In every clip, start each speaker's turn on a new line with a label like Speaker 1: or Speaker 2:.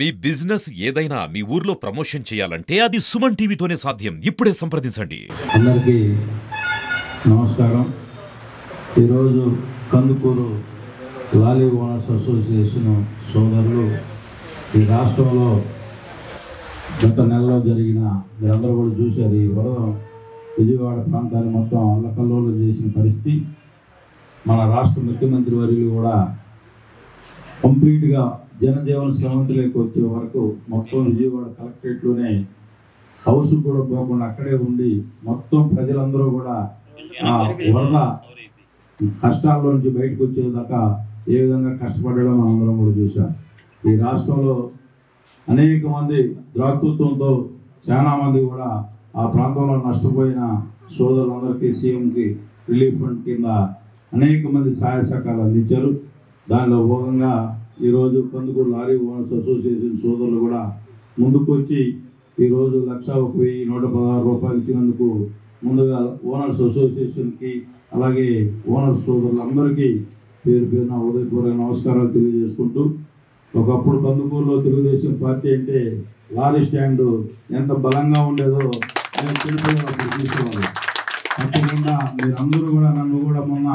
Speaker 1: మీ business ఏదైనా మీ ఊర్లో promotion చేయాలంటే అది సుమన్ టీవీతోనే సాధ్యం. ఇప్పుడే సంప్రదించండి.
Speaker 2: అందరికీ నమస్కారం. ఈరోజు కందుకూరు లారీ ఓనర్స్ అసోసియేషన్ సోదరులు ఈ రాష్ట్రంలో గత నెలలో జరిగిన మీరందరూ కూడా చూశారు. ఈ వరద విజయవాడ ప్రాంతాన్ని మొత్తం అల్లకల్లోలం చేసిన పరిస్థితి. మన రాష్ట్ర ముఖ్యమంత్రి వర్యులు కూడా కంప్లీట్గా జనజీవన శ్రవంతిలోకి వచ్చే వరకు మొత్తం విజయవాడ కలెక్టరేట్లోనే హౌస్ కూడా పోకుండా అక్కడే ఉండి మొత్తం ప్రజలందరూ కూడా ఆ వరద కష్టాల్లో నుంచి బయటకు వచ్చేదాకా ఏ విధంగా కష్టపడడం మనందరం కూడా చూసాం. ఈ రాష్ట్రంలో అనేక మంది ద్రాతృత్వంతో చాలామంది కూడా ఆ ప్రాంతంలో నష్టపోయిన సోదరులందరికీ సీఎంకి రిలీఫ్ ఫండ్ కింద అనేక మంది సహాయ సహకారాలు అందించారు. దానిలో భాగంగా ఈరోజు కందుకూరు లారీ ఓనర్స్ అసోసియేషన్ సోదరులు కూడా ముందుకు వచ్చి ఈరోజు 1,01,116 రూపాయలు ఇచ్చినందుకు ముందుగా ఓనర్స్ అసోసియేషన్కి అలాగే ఓనర్స్ సోదరులందరికీ పేరు పేరున ఉదయపూర్వక నమస్కారాలు తెలియజేసుకుంటూ, ఒకప్పుడు కందుకూరులో తెలుగుదేశం పార్టీ అంటే లారీ స్టాండ్ ఎంత బలంగా ఉండేదో నేను చూసేవాళ్ళు. తప్పకుండా మీరందరూ కూడా నన్ను కూడా మొన్న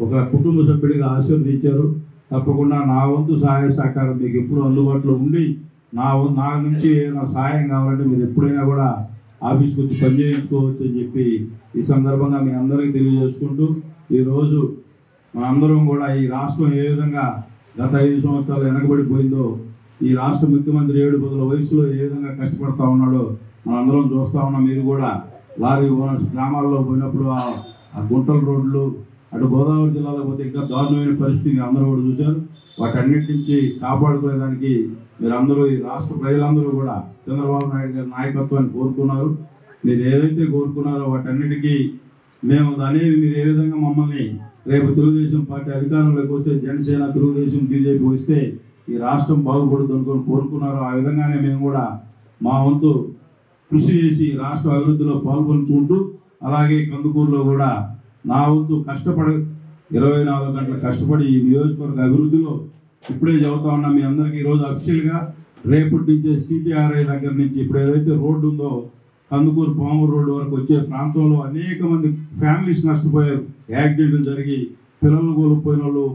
Speaker 2: ఒక కుటుంబ సభ్యుడిగా ఆశీర్వదించారు. తప్పకుండా నా వంతు సహాయ సహకారం మీకు ఎప్పుడు అందుబాటులో ఉండి నా నుంచి ఏదైనా సహాయం కావాలంటే మీరు ఎప్పుడైనా కూడా ఆఫీస్కి వచ్చి పనిచేయించుకోవచ్చు అని చెప్పి ఈ సందర్భంగా మీ అందరికీ తెలియజేసుకుంటూ, ఈరోజు మనందరం కూడా ఈ రాష్ట్రం ఏ విధంగా గత 5 సంవత్సరాలు వెనకబడిపోయిందో, ఈ రాష్ట్ర ముఖ్యమంత్రి 7 వయసులో ఏ విధంగా కష్టపడతా ఉన్నాడో మనందరం చూస్తూ ఉన్నాం. మీరు కూడా లారీ ఓనర్స్ గ్రామాల్లో పోయినప్పుడు ఆ గుంటల రోడ్లు అటు గోదావరి జిల్లాలో పోతే ఇంకా దారుణమైన పరిస్థితిని అందరూ కూడా చూశారు. వాటన్నిటి నుంచి కాపాడుకునేదానికి మీరందరూ ఈ రాష్ట్ర ప్రజలందరూ కూడా చంద్రబాబు నాయుడు గారి నాయకత్వాన్ని కోరుకున్నారు. మీరు ఏదైతే కోరుకున్నారో వాటన్నిటికీ మేము అనేది మీరు ఏ విధంగా మమ్మల్ని రేపు తెలుగుదేశం పార్టీ అధికారంలోకి వస్తే జనసేన తెలుగుదేశం బీజేపీ వస్తే ఈ రాష్ట్రం బాగుపడుతుంది అనుకొని కోరుకున్నారో ఆ విధంగానే మేము కూడా మా వంతు కృషి చేసి రాష్ట్ర అభివృద్ధిలో పాల్గొంచుకుంటూ, అలాగే కందుకూరులో కూడా నా వంతు కష్టపడి 24 గంటలు కష్టపడి ఈ నియోజకవర్గ అభివృద్ధిలో ఇప్పుడే చదువుతా ఉన్నా. మీ అందరికీ ఈరోజు అఫీషియల్గా రేపటి నుంచే సిటీఆర్ఐ దగ్గర నుంచి ఇప్పుడు ఏదైతే రోడ్డు ఉందో కందుకూరు పామూరు రోడ్డు వరకు వచ్చే ప్రాంతంలో అనేక మంది ఫ్యామిలీస్ నష్టపోయారు. యాక్సిడెంట్లు జరిగి పిల్లలను కోల్పోయిన వాళ్ళు,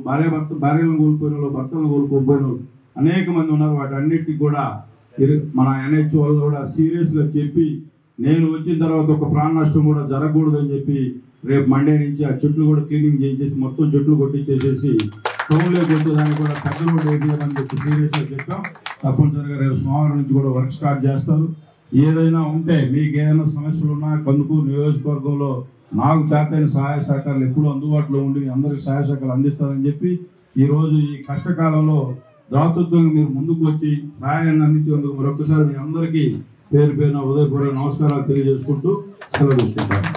Speaker 2: భార్యలను కోల్పోయిన వాళ్ళు, భర్తలను కోల్పోయిన వాళ్ళు అనేక మంది ఉన్నారు. వాటన్నిటికి కూడా మన ఎన్హెచ్ వాళ్ళు కూడా సీరియస్గా చెప్పి నేను వచ్చిన తర్వాత ఒక ప్రాణ నష్టం కూడా జరగకూడదని చెప్పి రేపు మండే నుంచి ఆ చెట్లు కూడా క్లీనింగ్ చేయించేసి మొత్తం చెట్లు కొట్టించేసేసి టౌన్లోకి వచ్చేదానికి కూడా పెద్ద రోడ్డు వేయాలని చెప్పి సీరియస్గా చెప్పాం. తప్పనిసరిగా రేపు సోమవారం నుంచి కూడా వర్క్ స్టార్ట్ చేస్తారు. ఏదైనా ఉంటే మీకు ఏదైనా సమస్యలు ఉన్నా కందుకూరు నియోజకవర్గంలో నాకు చేతైన సహాయ సహకారాలు ఎప్పుడూ అందుబాటులో ఉండి అందరికి సహాయ సహకారాలు అందిస్తారని చెప్పి ఈరోజు ఈ కష్టకాలంలో దాతృత్వంగా మీరు ముందుకు వచ్చి సహాయాన్ని అందించేందుకు మరొకసారి మీ అందరికీ పేరు పేరున ఉదయపూర్వక నమస్కారాలు తెలియజేసుకుంటూ సెలవు తీసుకుంటాను.